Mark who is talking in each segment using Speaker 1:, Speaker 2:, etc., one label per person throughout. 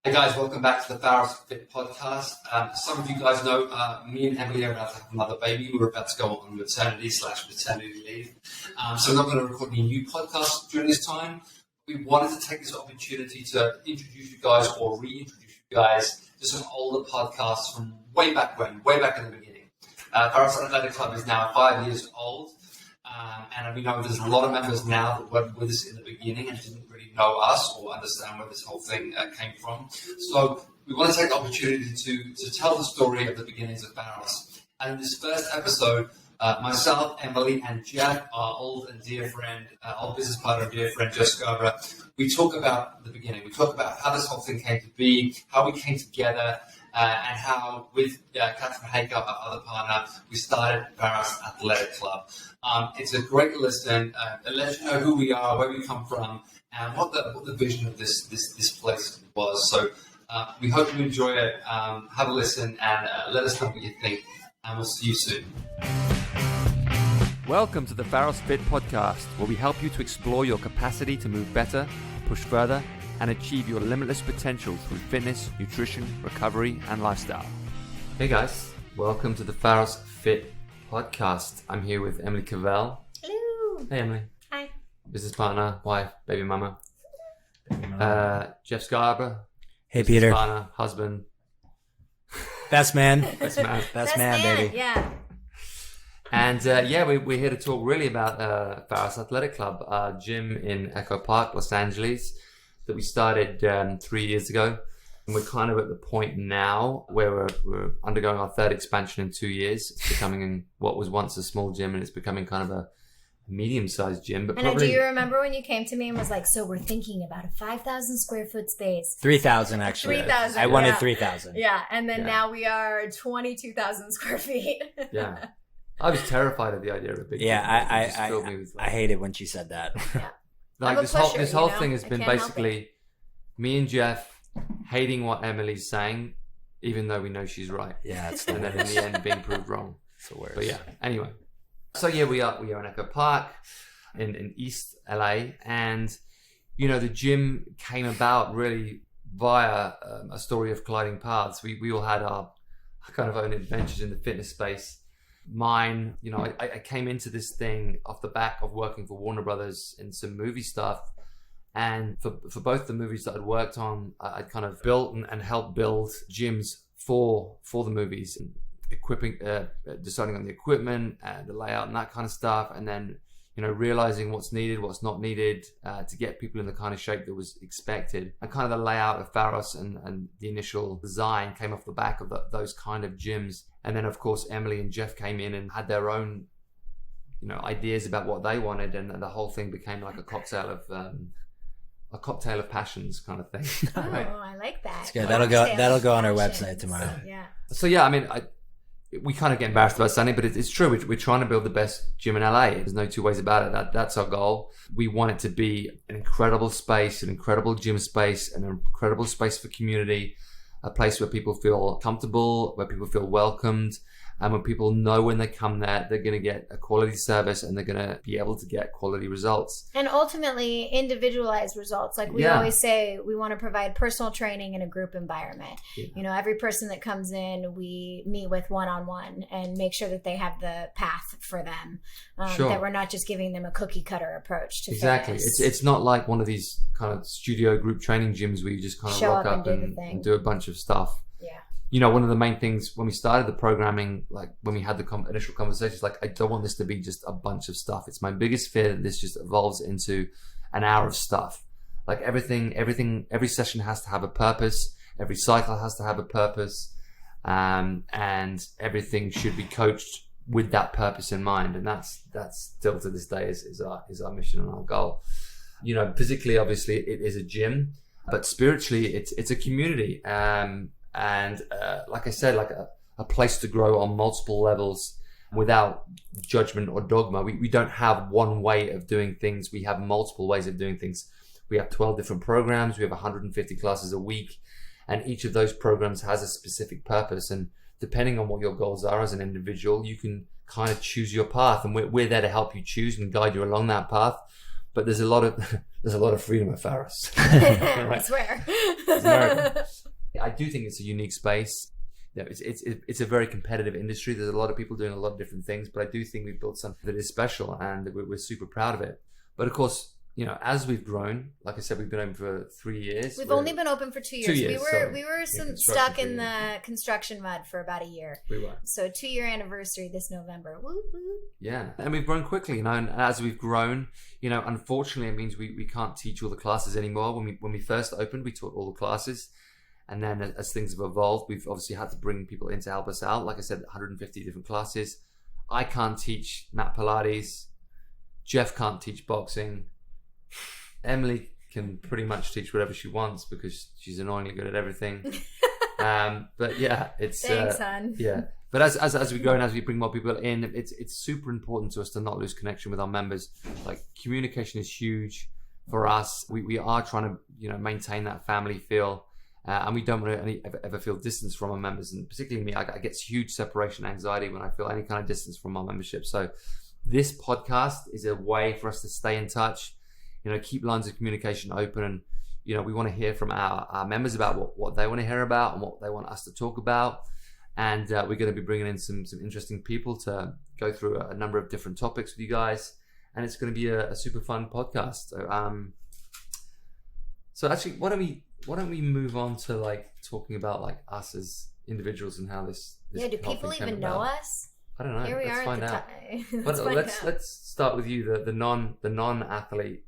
Speaker 1: Hey guys, welcome back to the Pharos Fit podcast. Some of you guys know me and Emily are about to have another baby. We're about to go on maternity/paternity leave. So we're not going to record any new podcasts during this time. We wanted to take this opportunity to introduce you guys or reintroduce you guys to some older podcasts from way back when, way back in the beginning. Pharos Athletic Club is now 5 years old. And we know there's a lot of members now that weren't with us in the beginning and didn't really know us or understand where this whole thing came from. So we want to take the opportunity to tell the story of the beginnings of Pharos. And in this first episode, myself, Emily, and Jack, our old and dear friend, old business partner and dear friend, Jock, we talk about the beginning. We talk about how this whole thing came to be, how we came together, and how with Catherine Haker, our other partner, we started Pharos Athletic Club. It's a great listen. It lets you know who we are, where we come from, and what the vision of this place was. So we hope you enjoy it. Have a listen and let us know what you think. And we'll see you soon.
Speaker 2: Welcome to the Pharos Fit podcast, where we help you to explore your capacity to move better, push further, and achieve your limitless potential through fitness, nutrition, recovery, and lifestyle. Hey guys, welcome to the Pharos Fit podcast. I'm here with Emily Cavell.
Speaker 3: Hello.
Speaker 2: Hey Emily.
Speaker 3: Hi.
Speaker 2: Business partner, wife, baby mama. Jeff Scarborough.
Speaker 4: Hey Peter.
Speaker 2: Partner, husband.
Speaker 4: Best man.
Speaker 2: Best man.
Speaker 4: Best man, baby.
Speaker 3: Yeah.
Speaker 2: And we're here to talk really about Pharos Athletic Club, our gym in Echo Park, Los Angeles, that we started 3 years ago. And we're kind of at the point now where we're undergoing our third expansion in 2 years. It's becoming what was once a small gym, and it's becoming kind of a medium-sized gym. But
Speaker 3: do you remember when you came to me and was like, so we're thinking about a 5,000 square foot space?
Speaker 4: 3,000 actually.
Speaker 3: 3,000.
Speaker 4: I wanted 3,000.
Speaker 3: Yeah, and then now we are 22,000 square feet.
Speaker 2: Yeah. I was terrified of the idea of a big gym.
Speaker 4: I hated when she said that.
Speaker 3: Yeah.
Speaker 2: Like this whole thing has been basically me and Jeff hating what Emily's saying, even though we know she's right.
Speaker 4: Yeah, it's
Speaker 2: and then in the end being proved wrong.
Speaker 4: It's the worst.
Speaker 2: But yeah, anyway. So yeah, we are in Echo Park in East LA, and you know the gym came about really via a story of colliding paths. We all had our kind of own adventures in the fitness space. Mine, you know, I came into this thing off the back of working for Warner Brothers in some movie stuff. And for both the movies that I'd worked on, I'd kind of built and helped build gyms for the movies, and equipping, deciding on the equipment, the layout and that kind of stuff. And then, you know, realizing what's needed, what's not needed to get people in the kind of shape that was expected. And kind of the layout of Pharos and the initial design came off the back of those kind of gyms. And then, of course, Emily and Jeff came in and had their own, you know, ideas about what they wanted. And the whole thing became like a cocktail of passions kind of thing.
Speaker 3: Oh, I like that.
Speaker 4: It's good. That'll go on our website tomorrow.
Speaker 3: Yeah.
Speaker 2: So yeah, I mean, we kind of get embarrassed about saying it, but it's true. We're trying to build the best gym in LA. There's no two ways about it. That's our goal. We want it to be an incredible space, an incredible gym space, an incredible space for community, a place where people feel comfortable, where people feel welcomed, and when people know when they come there, they're going to get a quality service and they're going to be able to get quality results.
Speaker 3: And ultimately, individualized results. Like we always say, we want to provide personal training in a group environment. Yeah. You know, every person that comes in, we meet with one-on-one and make sure that they have the path for them. That we're not just giving them a cookie cutter approach to fitness.
Speaker 2: It's not like one of these kind of studio group training gyms where you just kind of rock up and do a bunch of stuff.
Speaker 3: Yeah.
Speaker 2: You know, one of the main things when we started the programming, like when we had the initial conversations, like I don't want this to be just a bunch of stuff. It's my biggest fear that this just evolves into an hour of stuff. Like every session has to have a purpose. Every cycle has to have a purpose. And everything should be coached with that purpose in mind. And that's still to this day is our mission and our goal. You know, physically, obviously it is a gym, but spiritually it's a community. And like I said, like a place to grow on multiple levels without judgment or dogma. We don't have one way of doing things. We have multiple ways of doing things. We have 12 different programs. We have 150 classes a week. And each of those programs has a specific purpose. And depending on what your goals are as an individual, you can kind of choose your path. And we're there to help you choose and guide you along that path. But there's a lot of freedom at Pharos.
Speaker 3: I swear.
Speaker 2: do think it's a unique space. It's a very competitive industry. There's a lot of people doing a lot of different things, but I do think we've built something that is special, and we're super proud of it. But of course, as we've grown, like I said, we've been open for 3 years.
Speaker 3: We've only been open for 2 years.
Speaker 2: 2 years.
Speaker 3: We were stuck in the construction mud for about a year.
Speaker 2: We were.
Speaker 3: So 2-year anniversary this November. Woo woo.
Speaker 2: Yeah, and we've grown quickly, and as we've grown, unfortunately, it means we can't teach all the classes anymore. When we first opened, we taught all the classes. And then as things have evolved, we've obviously had to bring people in to help us out. Like I said, 150 different classes. I can't teach mat Pilates. Jeff can't teach boxing. Emily can pretty much teach whatever she wants because she's annoyingly good at everything. But yeah, it's
Speaker 3: thanks, hon.
Speaker 2: Yeah, but as we grow and as we bring more people in, it's super important to us to not lose connection with our members. Like, communication is huge for us. We are trying to maintain that family feel. And we don't want to ever feel distance from our members, and particularly me, I get huge separation anxiety when I feel any kind of distance from my membership. So this podcast is a way for us to stay in touch, keep lines of communication open, and we want to hear from our members about what they want to hear about and what they want us to talk about. And we're going to be bringing in some interesting people to go through a number of different topics with you guys, and it's going to be a super fun podcast. So actually, why don't we move on to talking about us as individuals and how this
Speaker 3: do people even know us?
Speaker 2: I don't know.
Speaker 3: Here we
Speaker 2: let's
Speaker 3: are
Speaker 2: find
Speaker 3: at the
Speaker 2: out.
Speaker 3: time.
Speaker 2: Let's start with you, the non-athlete,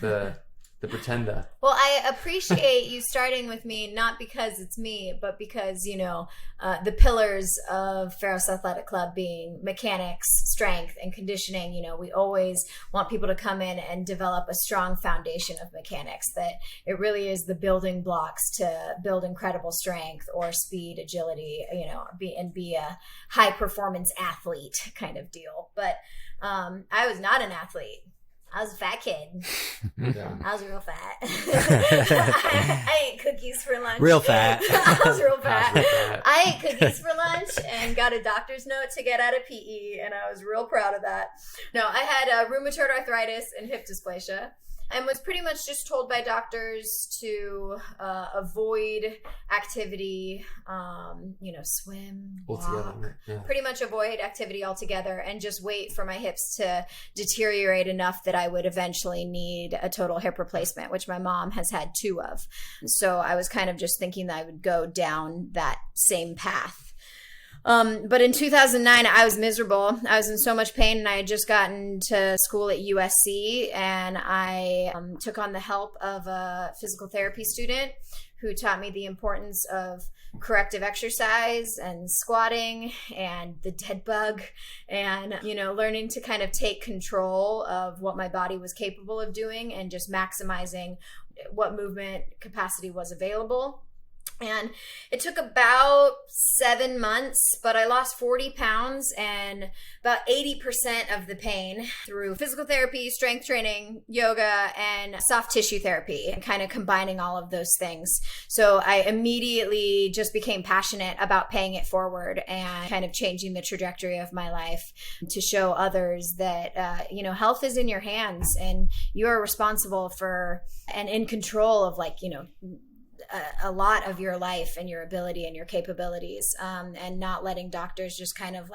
Speaker 2: the pretender.
Speaker 3: Well, I appreciate you starting with me, not because it's me, but because, the pillars of Pharos Athletic Club being mechanics, strength, and conditioning. We always want people to come in and develop a strong foundation of mechanics, that it really is the building blocks to build incredible strength or speed, agility, be a high performance athlete kind of deal. But I was not an athlete. I was a fat kid.
Speaker 2: Yeah.
Speaker 3: I was real fat. I ate cookies for lunch.
Speaker 4: Real fat.
Speaker 3: I was real fat. I ate cookies for lunch and got a doctor's note to get out of PE, and I was real proud of that. No, I had rheumatoid arthritis and hip dysplasia, and was pretty much just told by doctors to avoid activity, swim, walk, pretty much avoid activity altogether, and just wait for my hips to deteriorate enough that I would eventually need a total hip replacement, which my mom has had 2 of. So I was kind of just thinking that I would go down that same path. But in 2009, I was miserable. I was in so much pain, and I had just gotten to school at USC, and I took on the help of a physical therapy student who taught me the importance of corrective exercise and squatting and the dead bug, and learning to kind of take control of what my body was capable of doing and just maximizing what movement capacity was available. And it took about 7 months, but I lost 40 pounds and about 80% of the pain through physical therapy, strength training, yoga, and soft tissue therapy, and kind of combining all of those things. So I immediately just became passionate about paying it forward and kind of changing the trajectory of my life to show others that, health is in your hands, and you are responsible for and in control of a lot of your life and your ability and your capabilities, and not letting doctors just kind of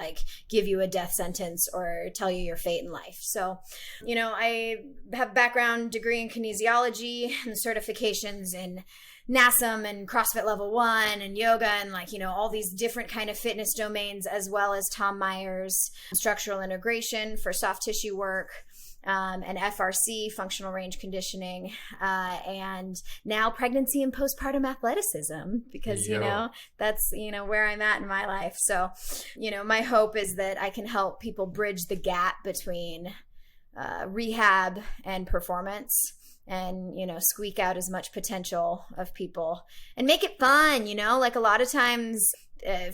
Speaker 3: give you a death sentence or tell you your fate in life. So, I have a background degree in kinesiology and certifications in NASM and CrossFit Level 1 and yoga and all these different kind of fitness domains, as well as Tom Myers structural integration for soft tissue work. And FRC, functional range conditioning, and now pregnancy and postpartum athleticism, because, that's, where I'm at in my life. So, my hope is that I can help people bridge the gap between rehab and performance, and, squeak out as much potential of people and make it fun. A lot of times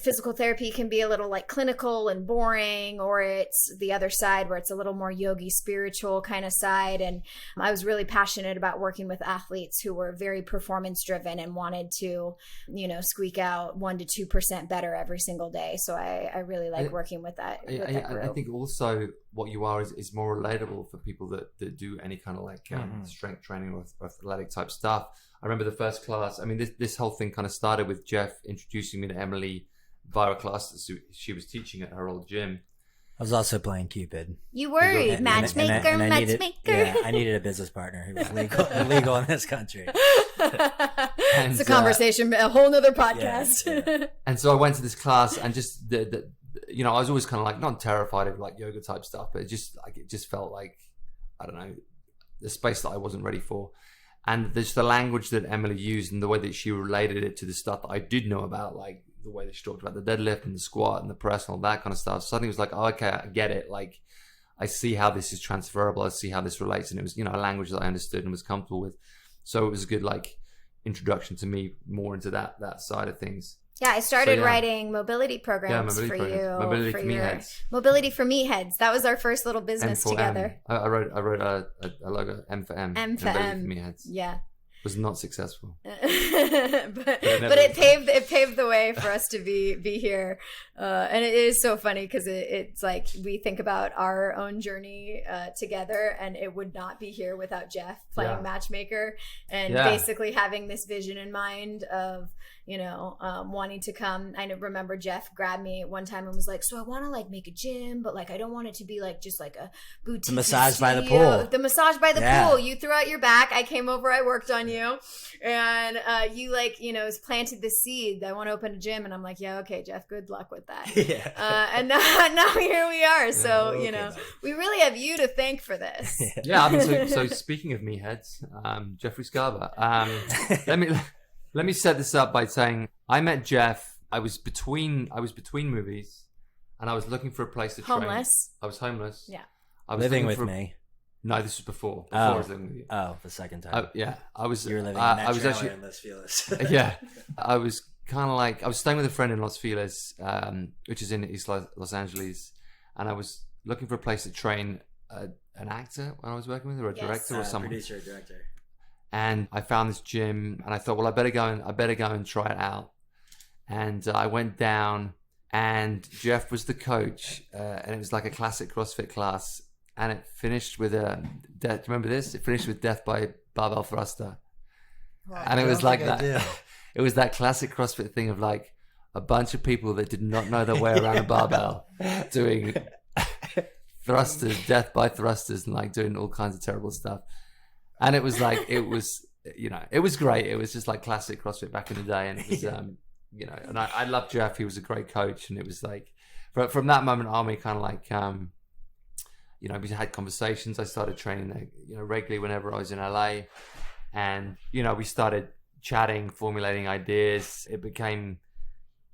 Speaker 3: physical therapy can be a little clinical and boring, or it's the other side where it's a little more yogi spiritual kind of side. And I was really passionate about working with athletes who were very performance driven and wanted to, squeak out 1 to 2% better every single day. So I really like working with that.
Speaker 2: I think also what you are is more relatable for people that do any kind of strength training or athletic type stuff. I remember the first class. I mean, this whole thing kind of started with Jeff introducing me to Emily via a class that she was teaching at her old gym.
Speaker 4: I was also playing Cupid.
Speaker 3: You worried, matchmaker.
Speaker 4: I needed a business partner who was legal in this country.
Speaker 3: It's a conversation, a whole nother podcast.
Speaker 4: Yeah.
Speaker 2: And so I went to this class, and just I was always kind of like not terrified of like yoga type stuff, but it just felt like, I don't know, the space that I wasn't ready for. And there's the language that Emily used and the way that she related it to the stuff that I did know about, like the way that she talked about the deadlift and the squat and the press and all that kind of stuff. Suddenly it was like, oh, okay, I get it. Like, I see how this is transferable. I see how this relates. And it was, a language that I understood and was comfortable with. So it was a good, like, introduction to me more into that side of things.
Speaker 3: Yeah, I started writing mobility programs for you.
Speaker 2: Mobility for Meatheads.
Speaker 3: Mobility for Meatheads. That was our first little business together.
Speaker 2: I wrote a logo, M for M.
Speaker 3: M for M.
Speaker 2: For Meatheads.
Speaker 3: Yeah.
Speaker 2: Was not successful.
Speaker 3: but it paved the way for us to be here. And it is so funny because it's like we think about our own journey together, and it would not be here without Jeff playing matchmaker and basically having this vision in mind of, wanting to come. I remember Jeff grabbed me one time and was like, so I want to like make a gym, but like I don't want it to be like just like a boutique.
Speaker 4: The massage by the
Speaker 3: pool. The massage by the pool. You threw out your back. I came over. I worked on you, and you planted the seed. I want to open a gym, and I'm like, yeah, okay, Jeff. Good luck with that. And now here we are. So we really have you to thank for this.
Speaker 2: Yeah. I mean, so speaking of Meatheads, Jeffrey Scarver. Let me set this up by saying I met Jeff. I was between movies, and I was looking for a place to train.
Speaker 3: Homeless.
Speaker 2: I was homeless.
Speaker 3: Yeah.
Speaker 2: I was
Speaker 4: living with me.
Speaker 2: No, this was before. I was living with you.
Speaker 4: Oh, the second time.
Speaker 2: I was.
Speaker 4: You were living in
Speaker 2: I was actually
Speaker 4: in Los Feliz.
Speaker 2: Yeah, I was kind of like I was staying with a friend in Los Feliz, which is in East Los Angeles, and I was looking for a place to train an actor when I was working with, or a director or someone.
Speaker 4: Producer or director.
Speaker 2: And I found this gym, and I thought, well, I better go and try it out. And I went down, and Jeff was the coach, and it was like a classic CrossFit class, and it finished with death. Do you remember this? It finished with death by barbell thruster, and it was like that. It was that classic CrossFit thing of like a bunch of people that did not know their way around a barbell doing thrusters, death by thrusters, and like doing all kinds of terrible stuff. And it was like, it was great. It was just like classic CrossFit back in the day. And it was, and I loved Jeff. He was a great coach. And it was like, from that moment on, we kind of like, we had conversations. I started training, regularly whenever I was in LA. And, we started chatting, formulating ideas. It became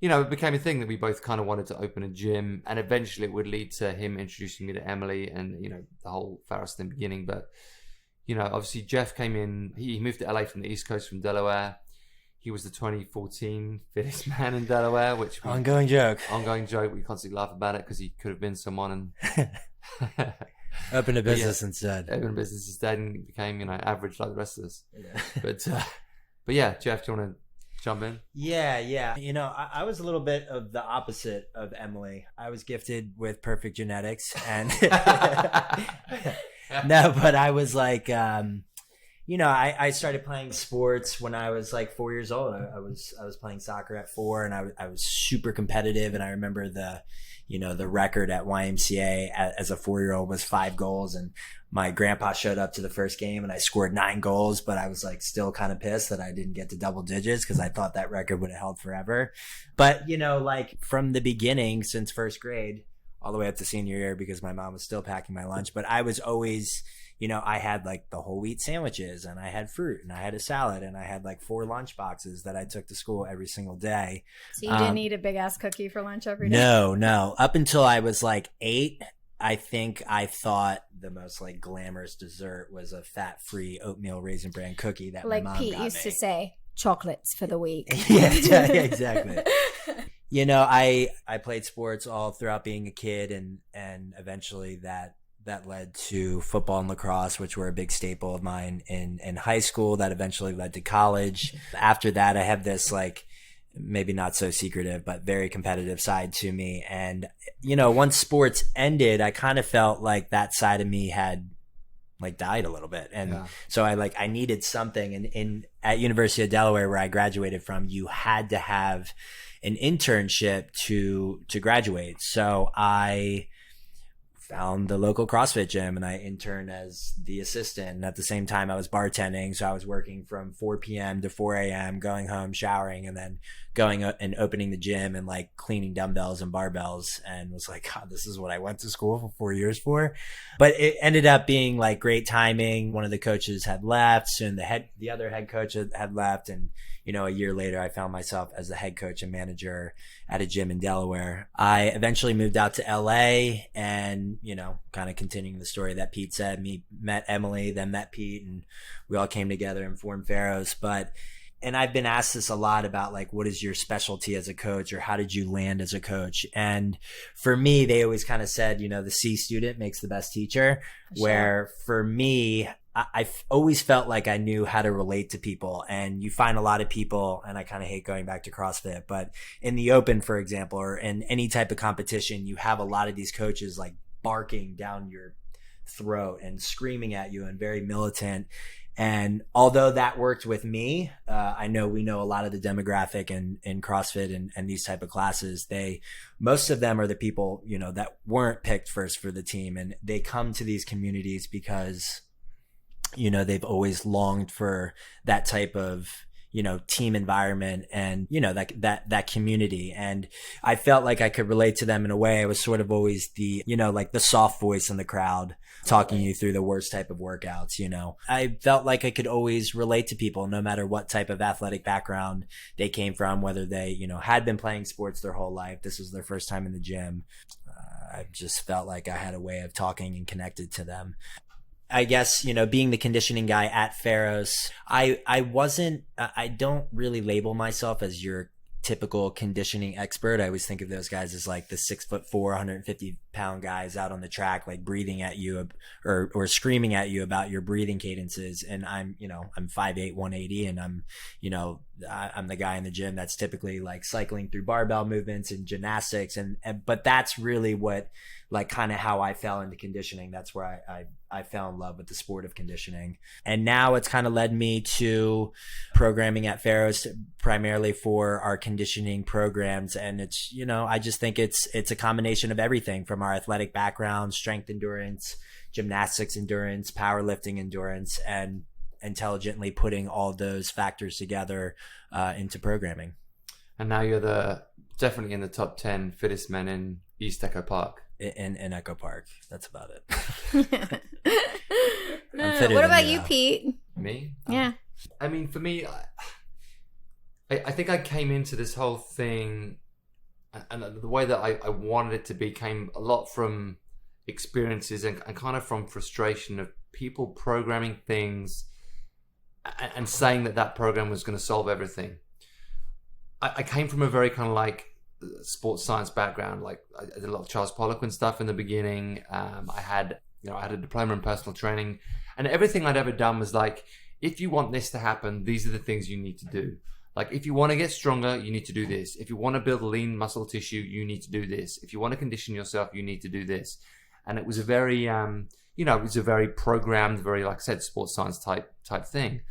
Speaker 2: a thing that we both kind of wanted to open a gym. And eventually it would lead to him introducing me to Emily and, the whole Pharos thing beginning. But, obviously Jeff came in, he moved to LA from the East Coast from Delaware. He was the 2014 fittest man in Delaware, which
Speaker 4: ongoing joke.
Speaker 2: We constantly laugh about it because he could have been someone and
Speaker 4: open a business instead.
Speaker 2: Open a business instead and became, average like the rest of us. Yeah. But yeah, Jeff, do you want to jump in?
Speaker 4: Yeah. I was a little bit of the opposite of Emily. I was gifted with perfect genetics and no, but I was like, I started playing sports when I was like 4 years old. I was playing soccer at 4, and I was super competitive. And I remember the record at YMCA as a 4-year-old was 5 goals. And my grandpa showed up to the first game and I scored 9 goals, but I was like still kind of pissed that I didn't get to double digits because I thought that record would have held forever. But, like from the beginning, since first grade, all the way up to senior year, because my mom was still packing my lunch, but I was always, I had like the whole wheat sandwiches and I had fruit and I had a salad and I had like 4 lunch boxes that I took to school every single day.
Speaker 3: So you didn't eat a big ass cookie for lunch every day?
Speaker 4: No. Up until I was like 8, I think I thought the most like glamorous dessert was a fat-free oatmeal raisin bran cookie that my mom got me.
Speaker 3: Like Pete used to say, chocolates for the week.
Speaker 4: Yeah, exactly. I played sports all throughout being a kid, and eventually that led to football and lacrosse, which were a big staple of mine in high school. That eventually led to college. After that, I have this like maybe not so secretive but very competitive side to me. And once sports ended, I kind of felt like that side of me had like died a little bit. And so I needed something. And at University of Delaware, where I graduated from, you had to have an internship to graduate. So I found the local CrossFit gym and I interned as the assistant. And at the same time, I was bartending. So I was working from 4 p.m. to 4 a.m., going home, showering, and then going and opening the gym and like cleaning dumbbells and barbells, and was like, God, this is what I went to school for 4 years for. But it ended up being like great timing. One of the coaches had left, soon the other head coach had left. And, you know, a year later, I found myself as the head coach and manager at a gym in Delaware. I eventually moved out to LA and, you know, kind of continuing the story that Pete said, met Emily, then met Pete, and we all came together and formed Pharos. And I've been asked this a lot about like, what is your specialty as a coach, or how did you land as a coach? And for me, they always kind of said, you know, the C student makes the best teacher. Sure. Where for me, I've always felt like I knew how to relate to people. And you find a lot of people, and I kind of hate going back to CrossFit, but in the open, for example, or in any type of competition, you have a lot of these coaches like barking down your throat and screaming at you and very militant. And although that worked with me, I know we know a lot of the demographic in CrossFit and these type of classes, most of them are the people, you know, that weren't picked first for the team. And they come to these communities because, you know, they've always longed for that type of, you know, team environment and, you know, that community. And I felt like I could relate to them in a way. I was sort of always the, you know, like the soft voice in the crowd talking you through the worst type of workouts. You know, I felt like I could always relate to people no matter what type of athletic background they came from, whether they, you know, had been playing sports their whole life. This was their first time in the gym. I just felt like I had a way of talking and connected to them. I guess, you know, being the conditioning guy at Pharos, I don't really label myself as your typical conditioning expert. I always think of those guys as like the 6'4", 150-pound guys out on the track, like breathing at you or screaming at you about your breathing cadences. And I'm 5'8", 180, and I'm the guy in the gym that's typically like cycling through barbell movements and gymnastics. But that's really what, like, kind of how I fell into conditioning. That's where I fell in love with the sport of conditioning. And now it's kind of led me to programming at Pharos primarily for our conditioning programs. And it's, you know, I just think it's a combination of everything from our athletic background, strength endurance, gymnastics endurance, powerlifting endurance, and intelligently putting all those factors together into programming. And now you're definitely in the top 10 fittest men in East Echo Park. In Echo Park. That's about it.
Speaker 3: What about you, Pete?
Speaker 2: Me?
Speaker 3: Yeah.
Speaker 2: I mean, for me, I think I came into this whole thing, and the way that I wanted it to be came a lot from experiences and kind of from frustration of people programming things and saying that program was going to solve everything. I came from a very kind of like sports science background. Like I did a lot of Charles Poliquin stuff in the beginning. I had a diploma in personal training, and everything I'd ever done was like, if you want this to happen, these are the things you need to do. Like, if you want to get stronger, you need to do this. If you want to build lean muscle tissue, you need to do this. If you want to condition yourself, you need to do this. And it was a very, it was a very programmed, very, like I said, sports science type thing.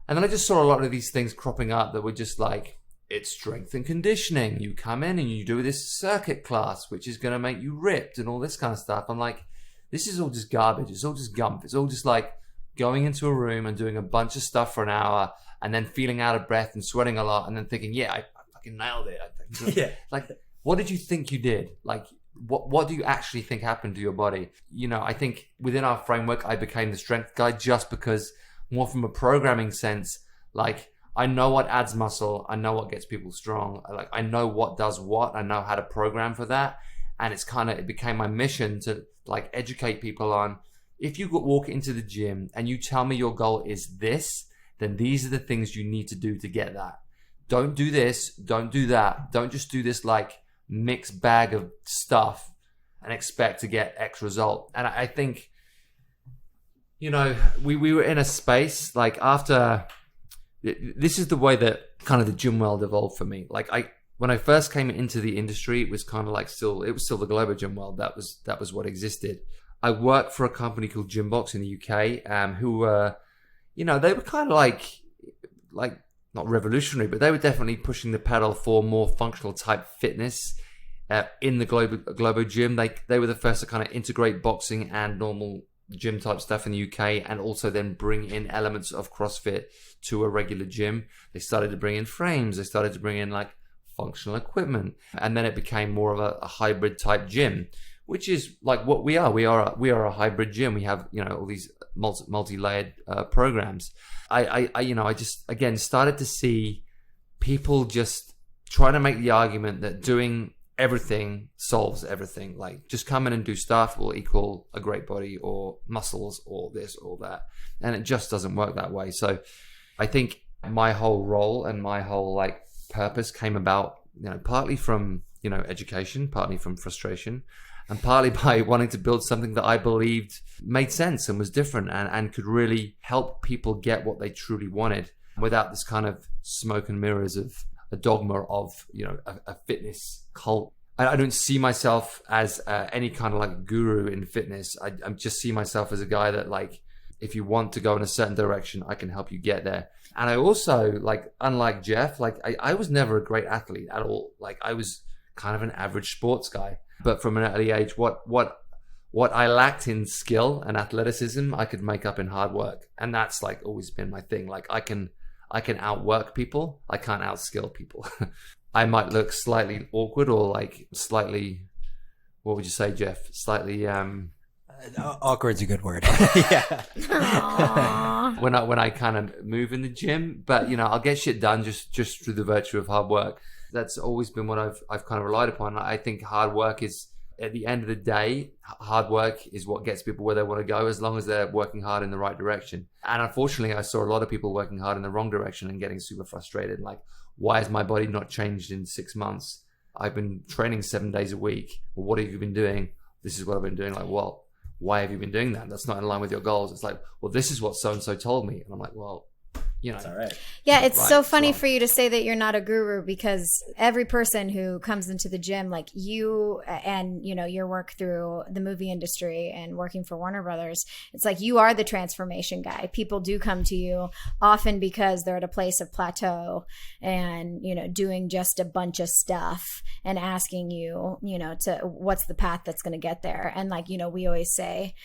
Speaker 2: And then I just saw a lot of these things cropping up that were just like, it's strength and conditioning. You come in and you do this circuit class, which is going to make you ripped and all this kind of stuff. I'm like, this is all just garbage. It's all just gump. It's all just like going into a room and doing a bunch of stuff for an hour and then feeling out of breath and sweating a lot and then thinking, yeah, I fucking nailed it.
Speaker 4: Yeah.
Speaker 2: Like, what did you think you did? Like, what do you actually think happened to your body? You know, I think within our framework, I became the strength guy just because, more from a programming sense, like, I know what adds muscle. I know what gets people strong. Like, I know what does what. I know how to program for that. And it became my mission to like educate people on, if you walk into the gym and you tell me your goal is this, then these are the things you need to do to get that. Don't do this. Don't do that. Don't just do this like mixed bag of stuff and expect to get X result. And I think, you know, we were in a space like after... This is the way that kind of the gym world evolved for me. Like when I first came into the industry, it was kind of like it was still the global gym world. That was what existed. I worked for a company called Gymbox in the UK, who were, they were kind of like not revolutionary, but they were definitely pushing the pedal for more functional type fitness in the Globo Gym. They were the first to kind of integrate boxing and normal gym type stuff in the UK, and also then bring in elements of CrossFit to a regular gym. They started to bring in frames. They started to bring in like functional equipment, and then it became more of a hybrid type gym, which is like what we are. We are a hybrid gym. We have all these multi-layered programs. I just again started to see people just trying to make the argument that doing everything solves everything. Like just come in and do stuff will equal a great body or muscles or this or that, and it just doesn't work that way. So I think my whole role and my whole like purpose came about, partly from education, partly from frustration, and partly by wanting to build something that I believed made sense and was different and could really help people get what they truly wanted without this kind of smoke and mirrors of a dogma of, a fitness cult. I don't see myself as any kind of like guru in fitness. I just see myself as a guy that like, if you want to go in a certain direction, I can help you get there. And I also like, unlike Jeff, like I was never a great athlete at all. Like I was kind of an average sports guy. But from an early age, what I lacked in skill and athleticism, I could make up in hard work, and that's like always been my thing. Like I can outwork people, I can't outskill people. I might look slightly awkward or like slightly, what would you say, Jeff? Slightly
Speaker 4: awkward's a good word.
Speaker 3: Yeah.
Speaker 2: when I kind of move in the gym, but I'll get shit done just through the virtue of hard work. That's always been what I've kind of relied upon. I think hard work is, at the end of the day, hard work is what gets people where they want to go, as long as they're working hard in the right direction. And unfortunately, I saw a lot of people working hard in the wrong direction and getting super frustrated. Like, why has my body not changed in 6 months? I've been training 7 days a week. Well, what have you been doing? This is what I've been doing. Like, well, why have you been doing that? That's not in line with your goals. It's like, well, this is what so-and-so told me. And I'm like, well,
Speaker 4: It's all right.
Speaker 3: Yeah, it's
Speaker 2: right,
Speaker 3: so funny
Speaker 2: wrong.
Speaker 3: for you to say that you're not a guru, because every person who comes into the gym, like you and, your work through the movie industry and working for Warner Brothers, it's like you are the transformation guy. People do come to you often because they're at a place of plateau and, doing just a bunch of stuff and asking you, to what's the path that's going to get there. And like, we always say,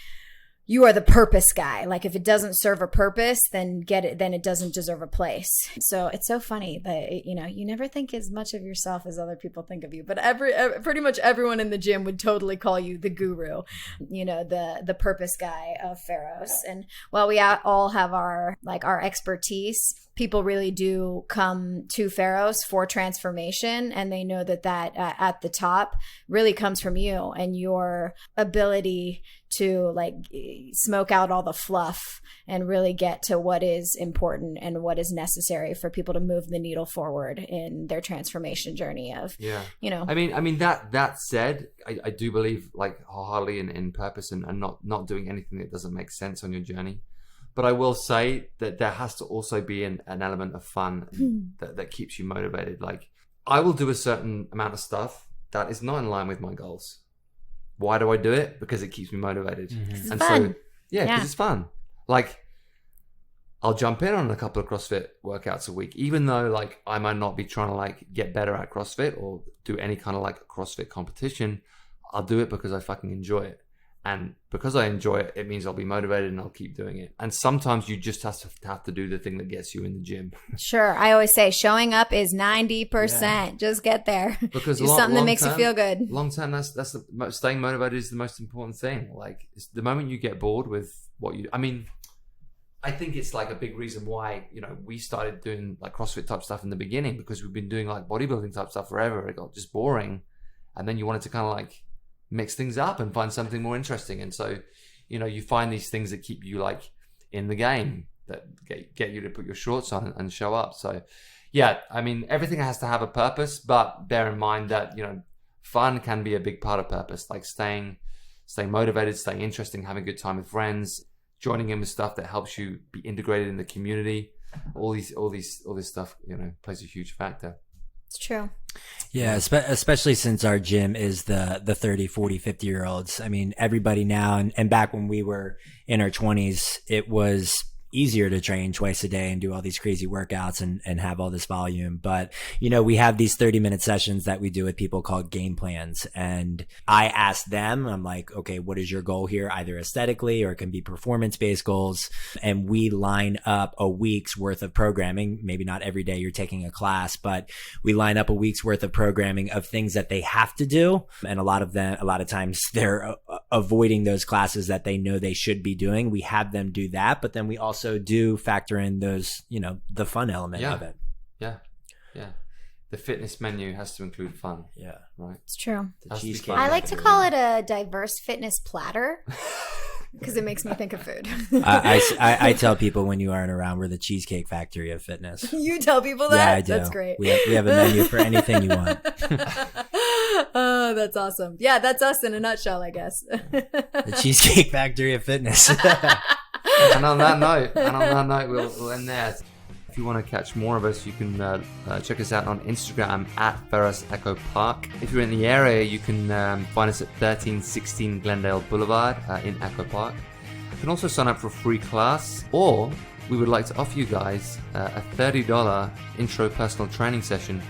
Speaker 3: you are the purpose guy. Like if it doesn't serve a purpose, then it doesn't deserve a place. So it's so funny that, you never think as much of yourself as other people think of you, but pretty much everyone in the gym would totally call you the guru, the purpose guy of Pharos. And while we all have our expertise, people really do come to Pharos for transformation, and they know that at the top really comes from you and your ability to like smoke out all the fluff and really get to what is important and what is necessary for people to move the needle forward in their transformation journey of,
Speaker 2: I mean that said, I do believe like wholeheartedly in purpose and not doing anything that doesn't make sense on your journey. But I will say that there has to also be an element of fun that keeps you motivated. Like I will do a certain amount of stuff that is not in line with my goals. Why do I do it? Because it keeps me motivated.
Speaker 3: It's
Speaker 2: And
Speaker 3: fun.
Speaker 2: so, because it's fun. Like I'll jump in on a couple of CrossFit workouts a week, even though like I might not be trying to like get better at CrossFit or do any kind of like CrossFit competition. I'll do it because I fucking enjoy it. And because I enjoy it, it means I'll be motivated and I'll keep doing it. And sometimes you just have to do the thing that gets you in the gym.
Speaker 3: Sure. I always say showing up is 90%. Yeah. Just get there.
Speaker 2: Because
Speaker 3: do something that makes you feel good.
Speaker 2: Long term, staying motivated is the most important thing. Like it's the moment you get bored with what you, I think it's like a big reason why, we started doing like CrossFit type stuff in the beginning, because we've been doing like bodybuilding type stuff forever. It got just boring. And then you wanted to kind of like mix things up and find something more interesting. And so, you find these things that keep you like in the game, that get you to put your shorts on and show up. So yeah, everything has to have a purpose, but bear in mind that, fun can be a big part of purpose, like staying motivated, staying interesting, having a good time with friends, joining in with stuff that helps you be integrated in the community. All this stuff, plays a huge factor.
Speaker 3: It's true.
Speaker 4: Yeah, especially since our gym is the 30, 40, 50-year-olds. I mean, everybody now, and back when we were in our 20s, it was easier to train twice a day and do all these crazy workouts and have all this volume. But, you know, we have these 30-minute sessions that we do with people called game plans. And I ask them, I'm like, okay, what is your goal here? Either aesthetically or it can be performance-based goals. And we line up a week's worth of programming. Maybe not every day you're taking a class, but we line up a week's worth of programming of things that they have to do. And a lot of times they're avoiding those classes that they know they should be doing. We have them do that, but then we also do factor in those, you know, the fun element of it.
Speaker 2: Yeah. The fitness menu has to include fun.
Speaker 4: Yeah.
Speaker 2: Right.
Speaker 3: It's true.
Speaker 4: The cheesecake.
Speaker 3: I like to call it a diverse fitness platter because it makes me think of food.
Speaker 4: I tell people when you aren't around, we're the Cheesecake Factory of fitness.
Speaker 3: You tell people that?
Speaker 4: Yeah, I do.
Speaker 3: That's great.
Speaker 4: We have a menu for anything you want.
Speaker 3: Oh, that's awesome. Yeah, that's us in a nutshell, I guess.
Speaker 4: The Cheesecake Factory of fitness.
Speaker 2: And on that note, we'll end there. If you want to catch more of us, you can check us out on Instagram at Pharos Echo Park. If you're in the area, you can find us at 1316 Glendale Boulevard in Echo Park. You can also sign up for a free class, or we would like to offer you guys a $30 intro personal training session.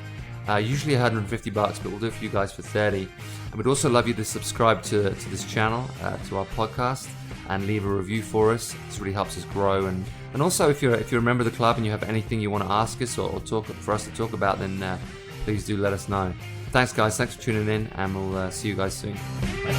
Speaker 2: Usually $150, but we'll do it for you guys for $30. And we'd also love you to subscribe to this channel, to our podcast, and leave a review for us. This really helps us grow. And also, if you're a member of the club and you have anything you want to ask us or talk for us to talk about, then please do let us know. Thanks, guys. Thanks for tuning in, and we'll see you guys soon. Bye.